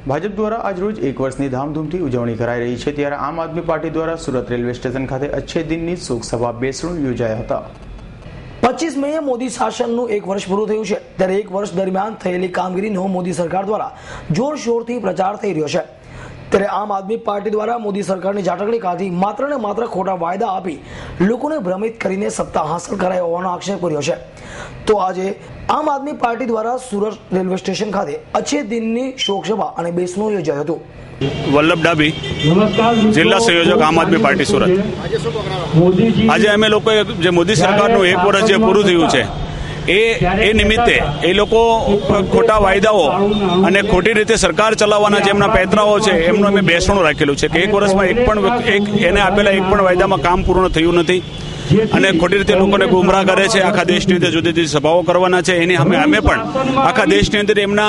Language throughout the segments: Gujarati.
ભાજપ દ્વારા આજરોજ 1 વર્ષની ધામધૂમથી ઉજવણી કરાઈ રહી છે, ત્યારે આમ આદમી પાર્ટી દ્વારા સુરત રેલવે સ્ટેશન ખાતે અચ્છે દિનની શોકસભા બેસણું યોજાયા હતા। 25 મે મોદી શાસનનું 1 વર્ષ પૂરું થયું છે, ત્યારે 1 વર્ષ દરમિયાન થયેલી કામગીરીનો મોદી સરકાર દ્વારા જોરશોરથી પ્રચાર થઈ રહ્યો છે। ત્યારે આમ આદમી પાર્ટી દ્વારા મોદી સરકારની ઝાટકણી કાઢી માત્ર ને માત્ર ખોટા વાયદા આપી લોકોને ભ્રમિત કરીને સત્તા હાંસલ કરાઈ હોવાનો આક્ષેપ કર્યો છે। તો આજે આમ આદમી પાર્ટી દ્વારા સુરત રેલવે સ્ટેશન ખાતે અચ્છે દિનની શોકસભા અને બેસણું યોજાયું હતું। વલ્લભ ડાભી, જિલ્લા સંયોજક આમ આદમી પાર્ટી સુરત। આજે અમે લોકોએ જે મોદી સરકારનું 1 વર્ષ જે પૂરું થયું છે એ નિમિત્તે એ લોકો ખોટા વાયદાઓ અને ખોટી રીતે સરકાર ચલાવવાના જે એમના પેતરાઓ છે એમનું અમે બેસણું રાખેલું છે કે 1 વર્ષમાં એને આપેલા એક પણ વાયદામાં કામ પૂર્ણ થયું નથી અને ખોટી રીતે લોકોને ગુમરાહ કરે છે। આખા દેશની અંદર જુદી જુદી સભાઓ કરવાના છે, એની અમે પણ આખા દેશની અંદર એમના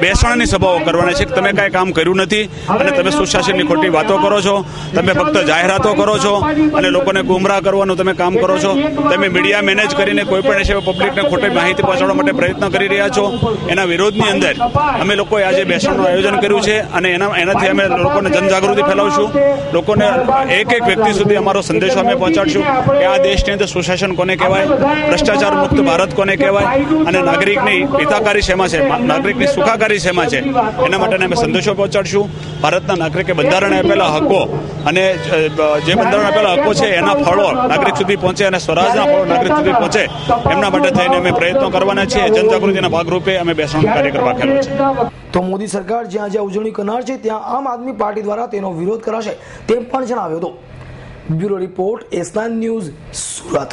બેસણની સભાઓ કરવાના છે કે તમે કાંઈ કામ કર્યું નથી અને તમે સુશાસનની ખોટી વાતો કરો છો, તમે ફક્ત જાહેરાતો કરો છો અને લોકોને ગુમરાહ કરવાનું તમે કામ કરો છો। તમે મીડિયા મેનેજ કરીને કોઈ પણ વિષય પબ્લિકને ખોટી માહિતી પહોંચાડવા માટે પ્રયત્ન કરી રહ્યા છો। એના વિરોધની અંદર અમે લોકોએ આજે બેસણનું આયોજન કર્યું છે અને એનાથી અમે લોકોને જનજાગૃતિ ફેલાવશું। લોકોને એક વ્યક્તિ સુધી અમારો સંદેશો અમે પહોંચાડશું કે આ દેશની અંદર સુશાસન કોને કહેવાય, ભ્રષ્ટાચાર મુક્ત ભારત કોને કહેવાય અને નાગરિકની હિતાકારી શેમાં છે, નાગરિકની સુખાકારી શેમાં છે, એના માટે અમે સંદેશો પહોંચાડશું। ભારતના નાગરિકે બંધારણે આપેલા હકો અને જે બંધારણ આપેલા હકો છે એના ફળો નાગરિક સુધી પહોંચે અને સ્વરાજના ફળો નાગરિક સુધી પહોંચે એમના માટે થઈને અમે પ્રયત્નો કરવાના છીએ। જનજાગૃતિના ભાગરૂપે અમે બેસણનો કાર્યક્રમ રાખેલો છે। તો મોદી સરકાર જ્યાં જ્યાં ઉજવણી કરનાર છે ત્યાં આમ આદમી પાર્ટી દ્વારા તેનો વિરોધ કરાશે તેમ પણ જણાવ્યું હતું। Bureau report S9 news Surat.